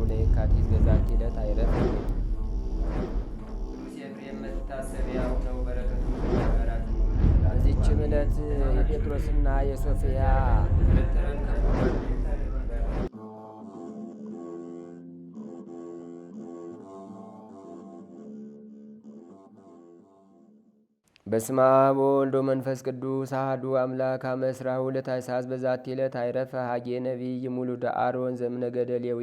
ለየካቲት በዛቲ ዕለት አይረፍ። ቅዱስ ኤፍሬም መታሰቢያው ነው። በረከቱ በዚችም ዕለት የጴጥሮስና የሶፊያ በስመ አብ ወወልድ ወመንፈስ ቅዱስ አሐዱ አምላክ አመ ዕስራሁ ለታኅሣሥ በዛቲ ዕለት አይረፈ ሐጌ ነቢይ ሙሉደ አሮን ዘእምነገደ ሌዊ።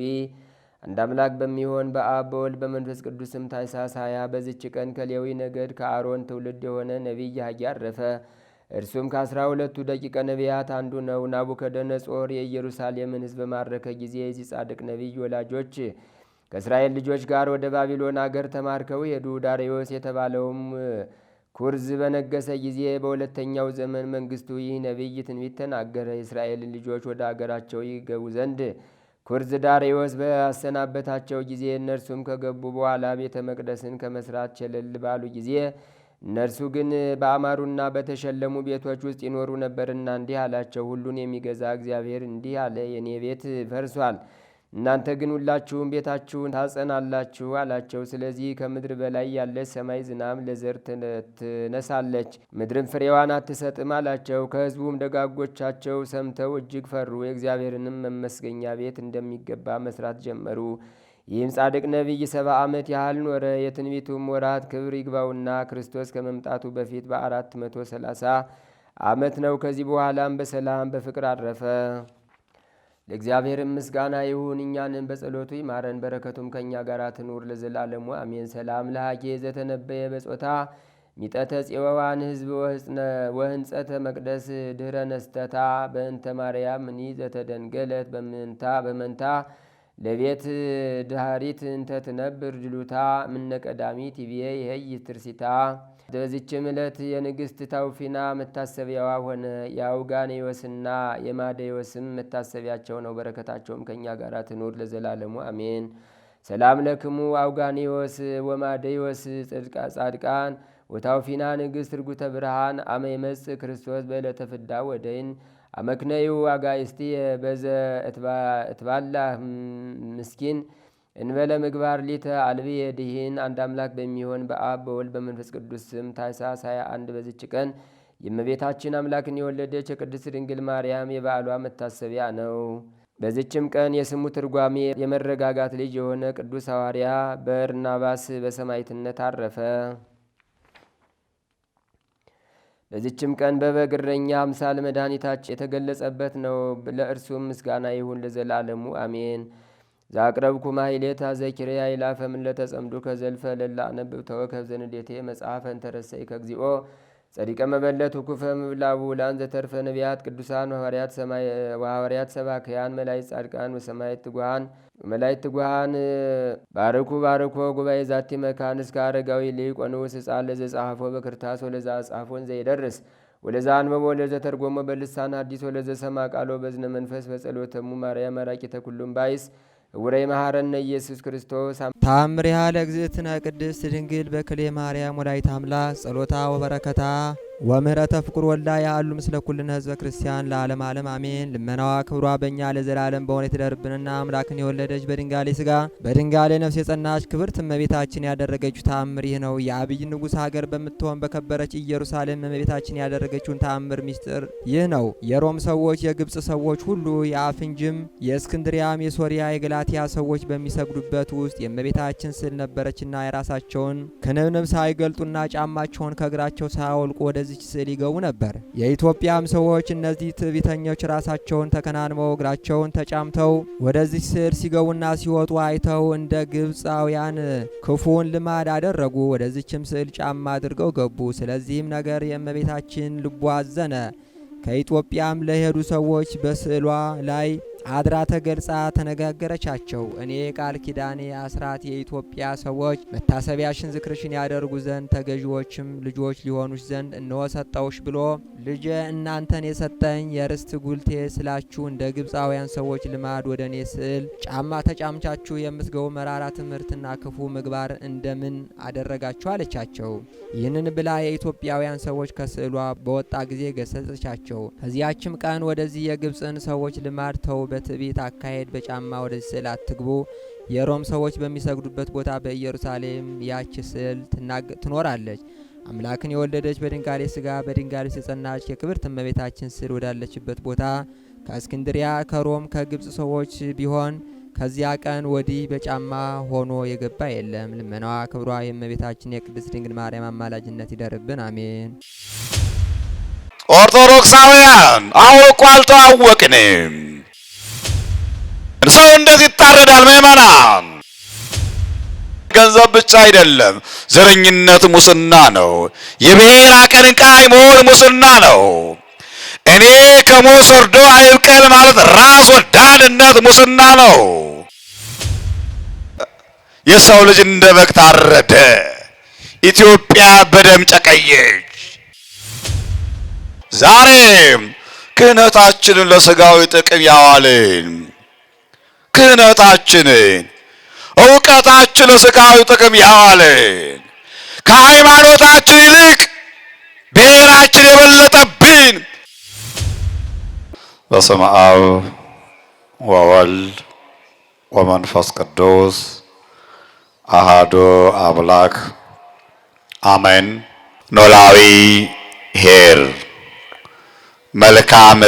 አንድ አምላክ በሚሆን በአብ በወልድ በመንፈስ ቅዱስም ታኅሣሥ 20 በዚች ቀን ከሌዊ ነገድ ከአሮን ትውልድ የሆነ ነቢይ ሐጌ አረፈ። እርሱም ከ12ቱ ደቂቀ ነቢያት አንዱ ነው። ናቡከደነጾር የኢየሩሳሌምን ሕዝብ በማረከ ጊዜ የዚህ ጻድቅ ነቢይ ወላጆች ከእስራኤል ልጆች ጋር ወደ ባቢሎን አገር ተማርከው ሄዱ። ዳርዮስ የተባለውም ኩርዝ በነገሰ ጊዜ በሁለተኛው ዘመን መንግስቱ ይህ ነቢይ ትንቢት ተናገረ። የእስራኤልን ልጆች ወደ አገራቸው ይገቡ ዘንድ ኩርዝ ዳርዮስ ባሰናበታቸው ጊዜ እነርሱም ከገቡ በኋላ ቤተ መቅደስን ከመስራት ቸለል ባሉ ጊዜ እነርሱ ግን በአማሩና በተሸለሙ ቤቶች ውስጥ ይኖሩ ነበርና እንዲህ አላቸው። ሁሉን የሚገዛ እግዚአብሔር እንዲህ አለ፣ የእኔ ቤት ፈርሷል፣ እናንተ ግን ሁላችሁም ቤታችሁን ታጸናላችሁ አላቸው። ስለዚህ ከምድር በላይ ያለች ሰማይ ዝናብ ለዘር ትነሳለች፣ ምድርም ፍሬዋን አትሰጥም አላቸው። ከሕዝቡም ደጋጎቻቸው ሰምተው እጅግ ፈሩ። የእግዚአብሔርንም መመስገኛ ቤት እንደሚገባ መስራት ጀመሩ። ይህም ጻድቅ ነቢይ 70 ዓመት ያህል ኖረ። የትንቢቱም ወራት ክብር ይግባውና ክርስቶስ ከመምጣቱ በፊት በ430 ዓመት ነው። ከዚህ በኋላም በሰላም በፍቅር አረፈ። ለእግዚአብሔር ምስጋና ይሁን፣ እኛንም በጸሎቱ ይማረን፣ በረከቱም ከእኛ ጋር ትኑር ለዘላለሙ አሜን። ሰላም ለሐጌ ዘተነበየ በጾታ ሚጠተ ጽዋዋን ህዝብ ወህንጸተ መቅደስ ድህረ ነስተታ በእንተ ማርያም እኒ ዘተደንገለት በመንታ ለቤት ድሃሪት እንተ ትነብር ድሉታ ምነቀዳሚ ቲቪዬ ይሄይ ትርሲታ። በዚችም ዕለት የንግሥት ታውፊና መታሰቢያዋ ሆነ። የአውጋኔዎስና የማዴዎስም መታሰቢያቸው ነው። በረከታቸውም ከእኛ ጋር ትኑር ለዘላለሙ አሜን። ሰላም ለክሙ አውጋኔዎስ ወማዴዎስ ጻድቃን ወታውፊና ንግሥት ርጉተ ብርሃን አመ ይመጽእ ክርስቶስ በዕለተ ፍዳ ወደይን አመክነዩ አጋይስቲ በዘ እትባላ ምስኪን እንበለ ምግባር ሊተ አልቢ የድህን። አንድ አምላክ በሚሆን በአብ በወልድ በመንፈስ ቅዱስ ስም ታኅሣሥ 21 በዚች ቀን የእመቤታችን አምላክን የወለደች የቅድስት ድንግል ማርያም የበዓሏ መታሰቢያ ነው። በዚችም ቀን የስሙ ትርጓሜ የመረጋጋት ልጅ የሆነ ቅዱስ ሐዋርያ በርናባስ በሰማዕትነት አረፈ። በዚችም ቀን በበግ እረኛ አምሳል መድኃኒታችን የተገለጸበት ነው። ለእርሱም ምስጋና ይሁን ለዘላለሙ አሜን። ዛቅረብኩ ማሕሌታ ዘኪሬ አይላፈም ለተጸምዱ ከዘልፈ ለላ አነብብ ተወከብ ዘንዴቴ መጽሐፈን ተረሰይ ከግዚኦ ጸዲቀ መበለት ውኩፈ ምብላቡ ውላን ዘተርፈ ነቢያት ቅዱሳን ወሐዋርያት ሰባክያን መላእክት ጻድቃን ወሰማዕት ትጉሃን ባርኩ ባርኮ ጉባኤ ዛቲ መካን እስከ አረጋዊ ሊቅ ወንዑስ ሕፃን ለዘጸሐፎ በክርታስ ወለዛ ጻፎን ዘይደርስ ወለዛ አንበቦ ለዘተርጎሞ በልሳን ሐዲስ ወለዘሰማ ቃሎ በዝነ መንፈስ በጸሎተሙ ማርያም መራቂተ ኩሉም ባይስ እውረይ መሐረነ ኢየሱስ ክርስቶስ። ታምሪሃ ለእግዝእትነ ቅድስት ድንግል በክሌ ማርያም ወላዲተ አምላክ ጸሎታ ወበረከታ ወምህረተ ፍቁር ወልዳ ያሉ ምስለ ኩልነ ህዝበ ክርስቲያን ለዓለም ዓለም አሜን። ልመናዋ ክብሯ በእኛ ለዘላለም በሆነ የተደርብንና አምላክን የወለደች በድንጋሌ ስጋ በድንጋሌ ነፍስ የጸናች ክብርት እመቤታችን ያደረገችው ተአምር ይህ ነው። የአብይ ንጉሥ ሀገር በምትሆን በከበረች ኢየሩሳሌም እመቤታችን ያደረገችውን ተአምር ሚስጥር ይህ ነው። የሮም ሰዎች፣ የግብፅ ሰዎች ሁሉ፣ የአፍንጅም፣ የእስክንድሪያም፣ የሶሪያ፣ የገላትያ ሰዎች በሚሰግዱበት ውስጥ የእመቤታችን ስዕል ነበረችና የራሳቸውን ክንብንብ ሳይገልጡና ጫማቸውን ከእግራቸው ሳያወልቁ ወደዚች ስዕል ይገቡ ነበር። የኢትዮጵያም ሰዎች እነዚህ ትዕቢተኞች ራሳቸውን ተከናንበው እግራቸውን ተጫምተው ወደዚች ስዕል ሲገቡና ሲወጡ አይተው እንደ ግብፃውያን ክፉውን ልማድ አደረጉ። ወደዚችም ስዕል ጫማ አድርገው ገቡ። ስለዚህም ነገር የእመቤታችን ልቧ አዘነ። ከኢትዮጵያም ለሄዱ ሰዎች በስዕሏ ላይ አድራ ተገልጻ ተነጋገረቻቸው። እኔ ቃል ኪዳኔ አስራት የኢትዮጵያ ሰዎች መታሰቢያሽን ዝክርሽን ያደርጉ ዘንድ ተገዢዎችም ልጆች ሊሆኑሽ ዘንድ እንሆ ሰጠውሽ ብሎ ልጄ እናንተን የሰጠኝ የርስት ጉልቴ ስላችሁ እንደ ግብፃውያን ሰዎች ልማድ ወደ እኔ ስዕል ጫማ ተጫምቻችሁ የምትገቡ መራራ ትምህርትና ክፉ ምግባር እንደምን አደረጋችሁ አለቻቸው። ይህንን ብላ የኢትዮጵያውያን ሰዎች ከስዕሏ በወጣ ጊዜ ገሰጸቻቸው። ከዚያችም ቀን ወደዚህ የግብፅን ሰዎች ልማድ ተው በትዕቢት አካሄድ በጫማ ወደዚህ ስዕል አትግቡ። የሮም ሰዎች በሚሰግዱበት ቦታ በኢየሩሳሌም ያች ስዕል ትኖራለች። አምላክን የወለደች በድንጋሌ ሥጋ በድንጋሌ የጸናች የክብርት እመቤታችን ስዕል ወዳለችበት ቦታ ከእስክንድሪያ ከሮም ከግብፅ ሰዎች ቢሆን ከዚያ ቀን ወዲህ በጫማ ሆኖ የገባ የለም። ልመናዋ ክብሯ የእመቤታችን የቅድስት ድንግል ማርያም አማላጅነት ይደርብን፣ አሜን። ኦርቶዶክሳውያን አሁን እኮ አልተዋወቅንም። ሰው እንዴት ይታረዳል? ምእመናን፣ ገንዘብ ብቻ አይደለም፣ ዘረኝነት ሙስና ነው። የብሔር አቀንቃኝ መሆን ሙስና ነው። እኔ ከሞት ወርዶ አይብቀል ማለት ራስ ወዳድነት ሙስና ነው። የሰው ልጅ እንደ በግ ታረደ። ኢትዮጵያ በደም ጨቀየች። ዛሬም ክህነታችንን ለሥጋዊ ጥቅም ያዋልን፣ ክህነታችንን ዕውቀታችን ለሥጋዊ ጥቅም ያዋልን፣ ከሃይማኖታችን ይልቅ ብሔራችን የበለጠብን። በስመ አብ ወወልድ ወመንፈስ ቅዱስ አሃዱ አምላክ አሜን። ኖላዊ ኄር መልካም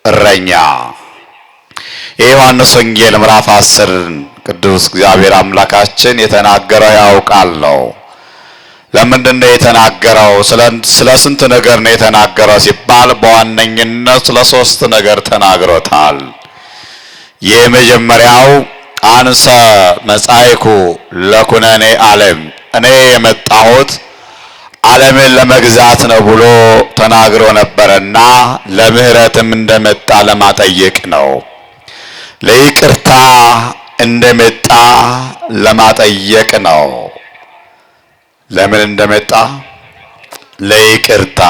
እረኛ። የዮሐንስ ወንጌል ምዕራፍ 10 ቅዱስ እግዚአብሔር አምላካችን የተናገረው ያውቃል ነው። ለምንድን ነው የተናገረው? ስለ ስንት ነገር ነው የተናገረው ሲባል በዋነኝነት ስለ 3 ነገር ተናግሮታል። የመጀመሪያው አንሰ መጻእኩ ለኩነኔ ዓለም፣ እኔ የመጣሁት ዓለምን ለመግዛት ነው ብሎ ተናግሮ ነበርና ለምህረትም እንደመጣ ለማጠየቅ ነው። ለይቅርታ እንደመጣ ለማጠየቅ ነው። ለምን እንደመጣ? ለይቅርታ፣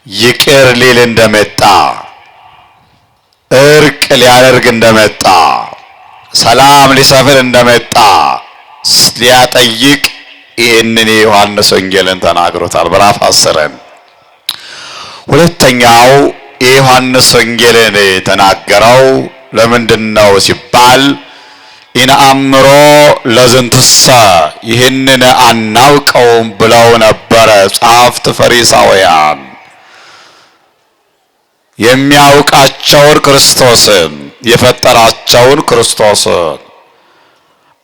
ይቅር ሊል እንደመጣ፣ እርቅ ሊያደርግ እንደመጣ፣ ሰላም ሊሰፍን እንደመጣ ሊያጠይቅ ይህንን የዮሐንስ ወንጌልን ተናግሮታል ምዕራፍ 10። ሁለተኛው የዮሐንስ ወንጌልን ተናገረው ለምንድነው ሲባል ኢነአምሮ ለዝንትሰ፣ ይህንን አናውቀውም ብለው ነበረ ጸሐፍት ፈሪሳውያን። የሚያውቃቸውን ክርስቶስን፣ የፈጠራቸውን ክርስቶስን፣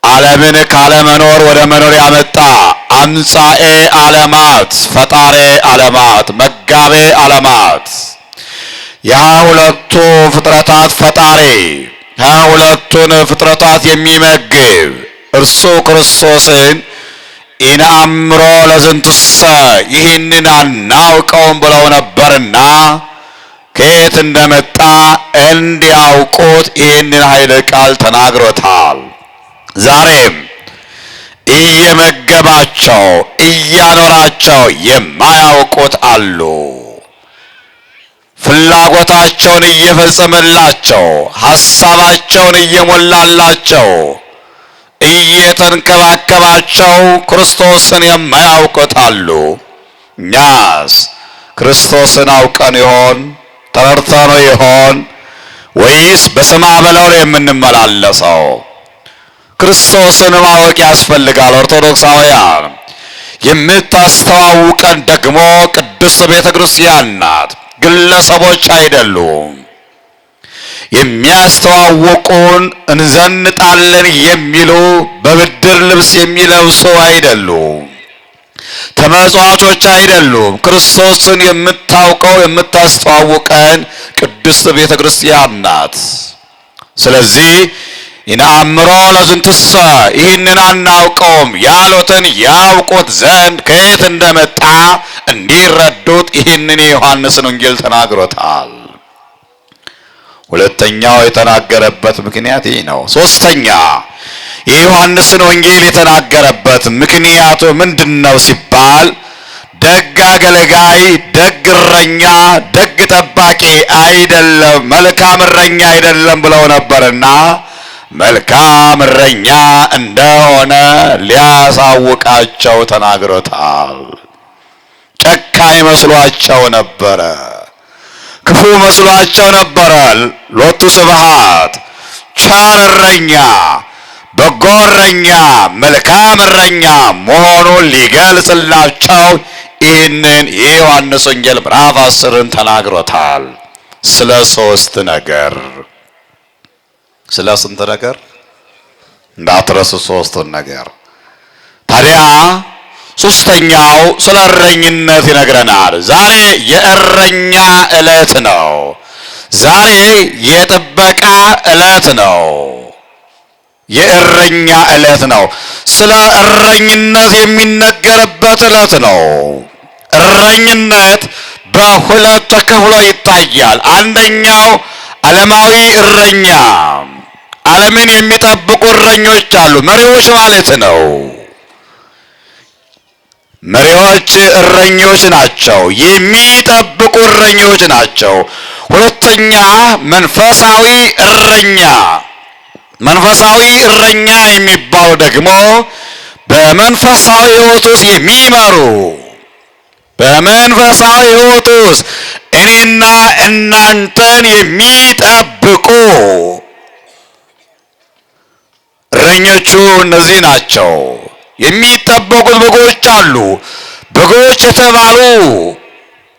ዓለምን ካለመኖር ወደ መኖር ያመጣ አምጻኤ ዓለማት፣ ፈጣሬ ዓለማት፣ መጋቤ ዓለማት፣ የ22ቱ ፍጥረታት ፈጣሪ፣ 22ቱን ፍጥረታት የሚመግብ እርሱ ክርስቶስን ኢነአምሮ ለዝንትሰ፣ ይህንን አናውቀውም ብለው ነበርና ከየት እንደመጣ እንዲያውቁት ይህንን ኃይለ ቃል ተናግሮታል። ዛሬም እየመገባቸው እያኖራቸው የማያውቁት አሉ። ፍላጎታቸውን እየፈጸመላቸው ሐሳባቸውን እየሞላላቸው እየተንከባከባቸው ክርስቶስን የማያውቁት አሉ። እኛስ ክርስቶስን አውቀን ይሆን? ተረድተነው ይሆን? ወይስ በስማ በለው የምንመላለሰው? ክርስቶስን ማወቅ ያስፈልጋል። ኦርቶዶክሳውያን፣ የምታስተዋውቀን ደግሞ ቅድስት ቤተ ክርስቲያን ናት፣ ግለሰቦች አይደሉም። የሚያስተዋውቁን እንዘንጣለን የሚሉ በብድር ልብስ የሚለብሱ አይደሉም፣ ተመጽዋቾች አይደሉም። ክርስቶስን የምታውቀው የምታስተዋውቀን ቅድስት ቤተ ክርስቲያን ናት። ስለዚህ ኢነአምሮ ለዝንትሰ፣ ይህንን አናውቀውም ያሉትን ያውቁት ዘንድ ከየት እንደመጣ እንዲረዱት ይህንን የዮሐንስን ወንጌል ተናግሮታል። ሁለተኛው የተናገረበት ምክንያት ይህ ነው። ሶስተኛ የዮሐንስን ወንጌል የተናገረበት ምክንያቱ ምንድነው ሲባል ደግ አገልጋይ፣ ደግ እረኛ፣ ደግ ጠባቂ አይደለም፣ መልካም እረኛ አይደለም ብለው ነበርና መልካም እረኛ እንደሆነ ሊያሳውቃቸው ተናግሮታል። ጨካኝ መስሏቸው ነበረ። ክፉ መስሏቸው ነበረ። ሎቱ ስብሐት ቸር እረኛ፣ በጎ እረኛ፣ መልካም እረኛ መሆኑን ሊገልጽላቸው ይህንን የዮሐንስ ወንጌል ምዕራፍ 10ን ተናግሮታል። ስለ ሶስት ነገር። ስለ ስንት ነገር? እንዳትረሱ ሶስቱን ነገር። ታዲያ ሶስተኛው ስለ እረኝነት ይነግረናል። ዛሬ የእረኛ ዕለት ነው። ዛሬ የጥበቃ ዕለት ነው። የእረኛ ዕለት ነው። ስለ እረኝነት የሚነገርበት ዕለት ነው። እረኝነት በሁለት ተከፍሎ ይታያል። አንደኛው ዓለማዊ እረኛ፣ ዓለምን የሚጠብቁ እረኞች አሉ። መሪዎች ማለት ነው። መሪዎች እረኞች ናቸው። የሚጠብቁ እረኞች ናቸው። ሁለተኛ መንፈሳዊ እረኛ። መንፈሳዊ እረኛ የሚባሉ ደግሞ በመንፈሳዊ ሕይወት ውስጥ የሚመሩ፣ በመንፈሳዊ ሕይወት ውስጥ እኔና እናንተን የሚጠብቁ እረኞቹ እነዚህ ናቸው። የሚጠበቁት በጎች አሉ። በጎች የተባሉ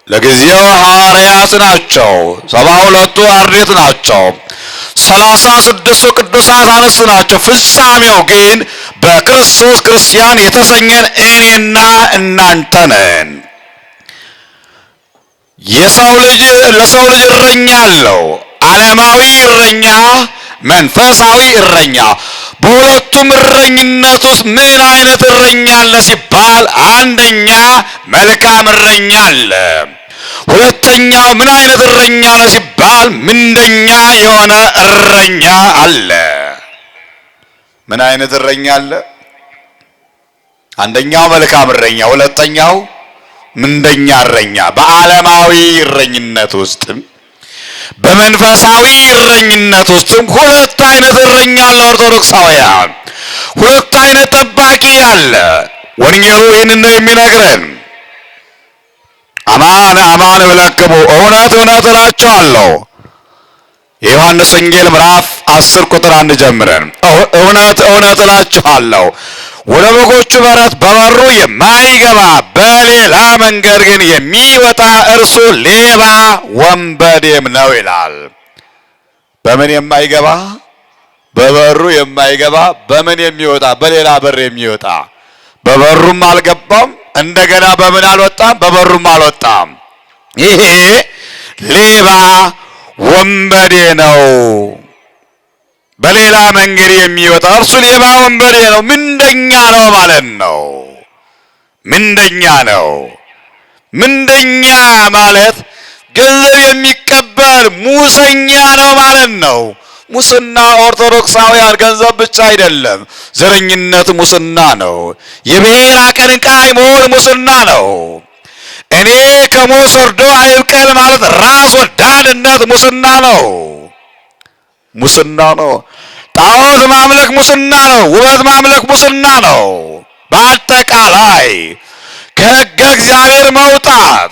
ለጊዜው ሐዋርያት ናቸው። 72ቱ አርድእት ናቸው። 36ቱ ቅዱሳት አንስት ናቸው። ፍጻሜው ግን በክርስቶስ ክርስቲያን የተሰኘን እኔና እናንተ ነን። የሰው ልጅ ለሰው ልጅ እረኛ አለው። ዓለማዊ እረኛ፣ መንፈሳዊ እረኛ። በሁለቱም እረኝነት ውስጥ ምን አይነት እረኛ አለ ሲባል፣ አንደኛ መልካም እረኛ አለ። ሁለተኛው ምን አይነት እረኛ አለ ሲባል፣ ምንደኛ የሆነ እረኛ አለ። ምን አይነት እረኛ አለ? አንደኛው መልካም እረኛ፣ ሁለተኛው ምንደኛ እረኛ። በዓለማዊ እረኝነት ውስጥም በመንፈሳዊ እረኝነት ውስጥም ሁለት አይነት እረኛ አለ። ኦርቶዶክሳውያን ሁለት አይነት ጠባቂ አለ። ወንጌሉ ይህንን ነው የሚነግረን። አማን አማን እብለክሙ፣ እውነት እውነት እላችኋለሁ። የዮሐንስ ወንጌል ምዕራፍ 10 ቁጥር 1 ጀምረን እውነት እውነት እላችኋለሁ ወደ በጎቹ በረት በበሩ የማይገባ በሌላ መንገድ ግን የሚወጣ እርሱ ሌባ ወንበዴም ነው ይላል። በምን የማይገባ? በበሩ የማይገባ። በምን የሚወጣ? በሌላ በር የሚወጣ። በበሩም አልገባም፣ እንደገና በምን አልወጣም? በበሩም አልወጣም። ይሄ ሌባ ወንበዴ ነው። በሌላ መንገድ የሚወጣ እርሱ ሌባ ወንበዴ ነው። ምንደኛ ነው ማለት ነው። ምንደኛ ነው። ምንደኛ ማለት ገንዘብ የሚቀበል ሙሰኛ ነው ማለት ነው። ሙስና ኦርቶዶክሳውያን ገንዘብ ብቻ አይደለም። ዘረኝነት ሙስና ነው። የብሔር አቀንቃኝ መሆን ሙስና ነው። እኔ ከሞት ወርዶ አይብቀል ማለት ራስ ወዳድነት ሙስና ነው። ሙስና ነው። ጣዖት ማምለክ ሙስና ነው። ውበት ማምለክ ሙስና ነው። በአጠቃላይ ከሕገ እግዚአብሔር መውጣት፣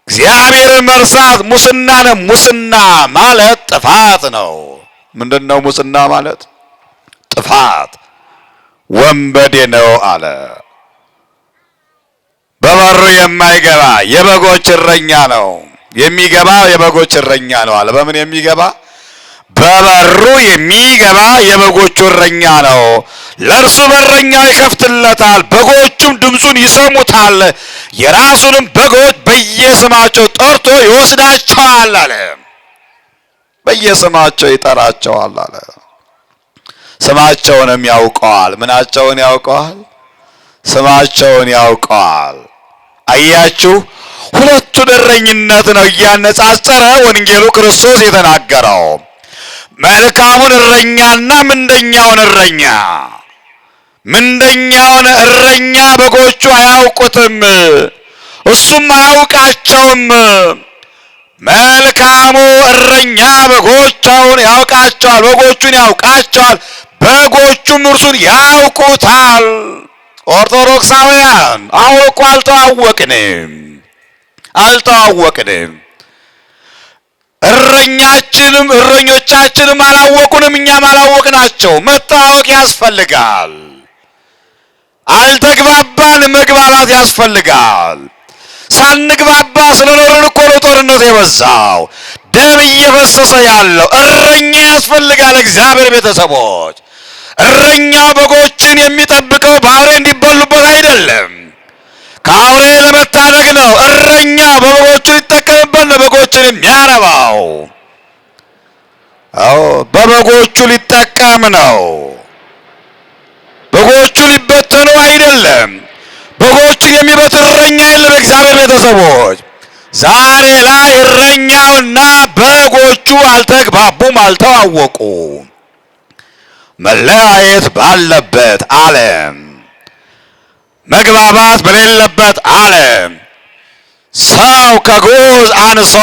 እግዚአብሔርን መርሳት ሙስና ነው። ሙስና ማለት ጥፋት ነው። ምንድን ነው ሙስና ማለት? ጥፋት፣ ወንበዴ ነው አለ። በበሩ የማይገባ የበጎች እረኛ ነው። የሚገባ የበጎች እረኛ ነው አለ። በምን የሚገባ? በበሩ የሚገባ የበጎቹ እረኛ ነው። ለእርሱ በረኛው ይከፍትለታል፣ በጎቹም ድምፁን ይሰሙታል። የራሱንም በጎች በየስማቸው ጠርቶ ይወስዳቸዋል አለ። በየስማቸው ይጠራቸዋል አለ። ስማቸውንም ያውቀዋል። ምናቸውን ያውቀዋል? ስማቸውን ያውቀዋል። አያችሁ፣ ሁለቱን እረኝነት ነው እያነጻጸረ ወንጌሉ ክርስቶስ የተናገረው። መልካሙን እረኛና ምንደኛውን እረኛ። ምንደኛውን እረኛ በጎቹ አያውቁትም፣ እሱም አያውቃቸውም። መልካሙ እረኛ በጎቹን ያውቃቸዋል፣ በጎቹን ያውቃቸዋል፣ በጎቹም እርሱን ያውቁታል። ኦርቶዶክሳውያን አውቁ አልተዋወቅንም። እረኞቻችንም አላወቁንም፣ እኛም አላወቅናቸው። መታወቅ ያስፈልጋል። አልተግባባን፣ መግባባት ያስፈልጋል። ሳንግባባ ስለኖርን እኮ ነው ጦርነቱ የበዛው፣ ደም እየፈሰሰ ያለው። እረኛ ያስፈልጋል። እግዚአብሔር ቤተሰቦች፣ እረኛ በጎችን የሚጠብቀው በአውሬ እንዲበሉበት አይደለም፣ ከአውሬ ለመታደግ ነው። እረኛ በበጎቹ ሊጠቀምበት ነው በጎችን የሚያረባው። አዎ በበጎቹ ሊጠቀም ነው። በጎቹ ሊበተኑ አይደለም። በጎቹን የሚበትን እረኛ የለም። እግዚአብሔር ቤተሰቦች፣ ዛሬ ላይ እረኛውና በጎቹ አልተግባቡም፣ አልተዋወቁም። መለያየት ባለበት ዓለም፣ መግባባት በሌለበት ዓለም፣ ሰው ከግዑዝ አንሶ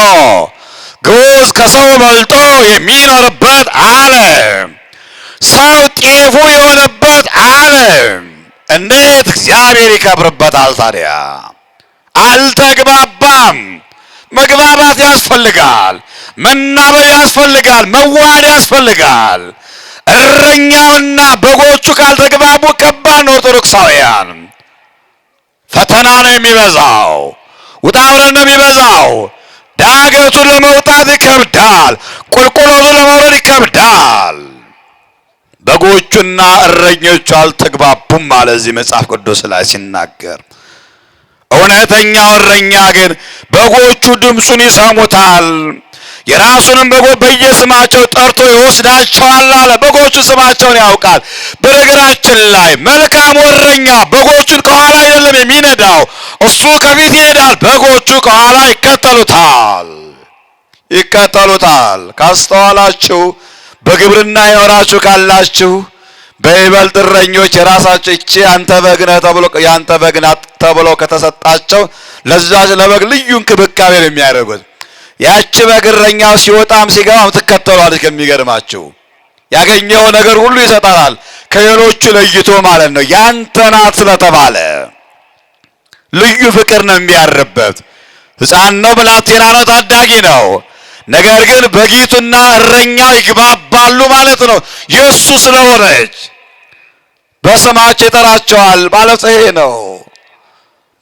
ግዑዝ ከሰው በልጦ የሚኖርበት ዓለም፣ ሰው ጤፉ የሆነበት ዓለም እንዴት እግዚአብሔር ይከብርበታል ታዲያ? አልተግባባም። መግባባት ያስፈልጋል። መናበብ ያስፈልጋል። መዋሃድ ያስፈልጋል። እረኛውና በጎቹ ካልተግባቡ ከባድ ነው። ኦርቶዶክሳውያን ፈተና ነው የሚበዛው፣ ውጣ ውረድ ነው የሚበዛው። ዳገቱን ለመውጣት ይከብዳል፣ ቁልቁለቱን ለመውረድ ይከብዳል። በጎቹና እረኞቹ አልተግባቡም ማለት እዚህ መጽሐፍ ቅዱስ ላይ ሲናገር፣ እውነተኛው እረኛ ግን በጎቹ ድምፁን ይሰሙታል፣ የራሱንም በጎች በየስማቸው ጠርቶ ይወስዳቸዋል አለ። በጎቹ ስማቸውን ያውቃል። በነገራችን ላይ መልካሙ እረኛ በጎቹን ከኋላ አይደለም የሚነዳው፣ እሱ ከፊት ይሄዳል፣ በጎቹ ከኋላ ይከተሉታል። ካስተዋላችሁ፣ በግብርና የኖራችሁ ካላችሁ በይበልጥ እረኞች የራሳቸው እቺ አንተ በግ ነህ ተብሎ ከተሰጣቸው ለዛች ለበግ ልዩ እንክብካቤ ነው የሚያደርጉት። ያቺ በግ እረኛው ሲወጣም ሲገባም ትከተሏለች። ከሚገርማችሁ ያገኘው ነገር ሁሉ ይሰጣታል፣ ከሌሎቹ ለይቶ ማለት ነው። ያንተ ናት ስለተባለ ልዩ ፍቅር ነው የሚያርበት። ሕፃን ነው፣ ብላቴና ነው፣ ታዳጊ ነው። ነገር ግን በጊቱና እረኛው ይግባባሉ ማለት ነው። የእሱ ስለሆነች በስማቸው ይጠራቸዋል ማለት ይሄ ነው።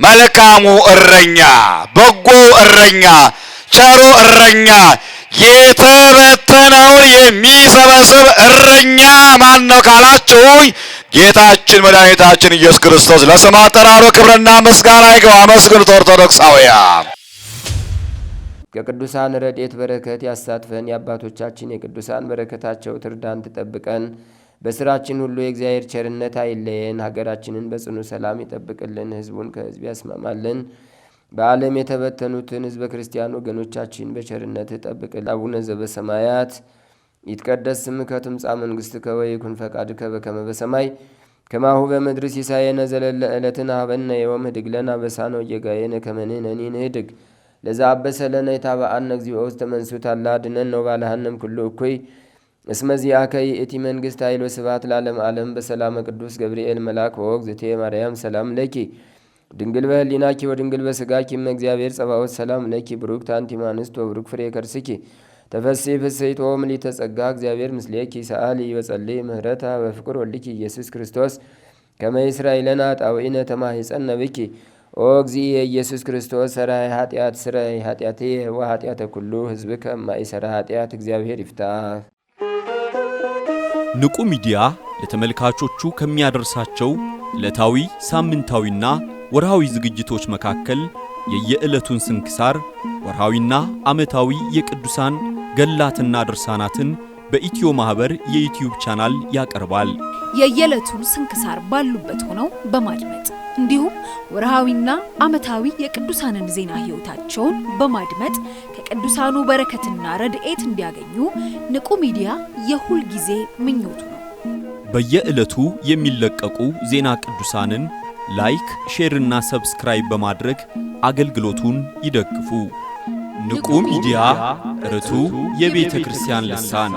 መልካሙ እረኛ፣ በጎ እረኛ፣ ቸሩ እረኛ፣ የተበተነውን የሚሰበስብ እረኛ ማን ነው ካላችሁኝ፣ ጌታችን መድኃኒታችን ኢየሱስ ክርስቶስ። ለስሙ አጠራሩ ክብርና ምስጋና ይግባው። አመስግኑት ኦርቶዶክሳውያን። ከቅዱሳን ረድኤት በረከት ያሳትፈን። የአባቶቻችን የቅዱሳን በረከታቸው ትርዳን፣ ትጠብቀን። በስራችን ሁሉ የእግዚአብሔር ቸርነት አይለየን። ሀገራችንን በጽኑ ሰላም ይጠብቅልን፣ ህዝቡን ከህዝብ ያስማማልን። በዓለም የተበተኑትን ህዝበ ክርስቲያን ወገኖቻችን በቸርነት ይጠብቅልን። አቡነ ዘበሰማያት ይትቀደስ ስምከ ትምጻእ መንግሥትከ ወይኩን ፈቃድከ በከመ በሰማይ ከማሁ በምድር ሲሳየነ ዘለለ ዕለትነ ሀበነ ዮም ህድግ ለነ አበሳነ ወጌጋየነ ከመ ንሕነኒ ንህድግ ለዘአበሰለነ የታበአነ እግዚኦ ውስተ መንሱት አላ አድኅነነ ወባልሐነም ኩሉ እኩይ እስመ ዚአከ ይእቲ መንግሥት ኃይል ወስብሐት ለዓለመ ዓለም። በሰላመ ቅዱስ ገብርኤል መልአክ ወእግዝእትየ ማርያም ሰላም ለኪ ድንግል በህሊናኪ ወድንግል በስጋኪ እመ እግዚአብሔር ጸባኦት ሰላም ለኪ ብሩክት አንቲ እምአንስት ወብሩክ ፍሬ ከርስኪ ተፈሥሒ ፍሥሕት ምልዕተ ጸጋ እግዚአብሔር ምስሌኪ ሰአሊ ወጸልይ ምህረታ በፍቅር ወልኪ ኢየሱስ ክርስቶስ ከመ ይስራይ ለነ ኃጣውኢነ ተማሂፀነ ብኪ ኦ እግዚእ ኢየሱስ ክርስቶስ ሰራይ ኃጢአት ስራይ ኃጢአቴ ወኃጢአተ ኩሉ ህዝብ ከማይሰራ ኃጢአት እግዚአብሔር ይፍታ። ንቁ ሚዲያ ለተመልካቾቹ ከሚያደርሳቸው ዕለታዊ ሳምንታዊና ወርሃዊ ዝግጅቶች መካከል የየዕለቱን ስንክሳር ወርሃዊና ዓመታዊ የቅዱሳን ገላትና ድርሳናትን በኢትዮ ማህበር የዩቲዩብ ቻናል ያቀርባል። የየዕለቱን ስንክሳር ባሉበት ሆነው በማድመጥ እንዲሁም ወርሃዊና ዓመታዊ የቅዱሳንን ዜና ህይወታቸውን በማድመጥ ከቅዱሳኑ በረከትና ረድኤት እንዲያገኙ ንቁ ሚዲያ የሁል ጊዜ ምኞቱ ነው። በየዕለቱ የሚለቀቁ ዜና ቅዱሳንን ላይክ፣ ሼር እና ሰብስክራይብ በማድረግ አገልግሎቱን ይደግፉ። ንቁ ሚዲያ ርቱ የቤተ ክርስቲያን ልሳን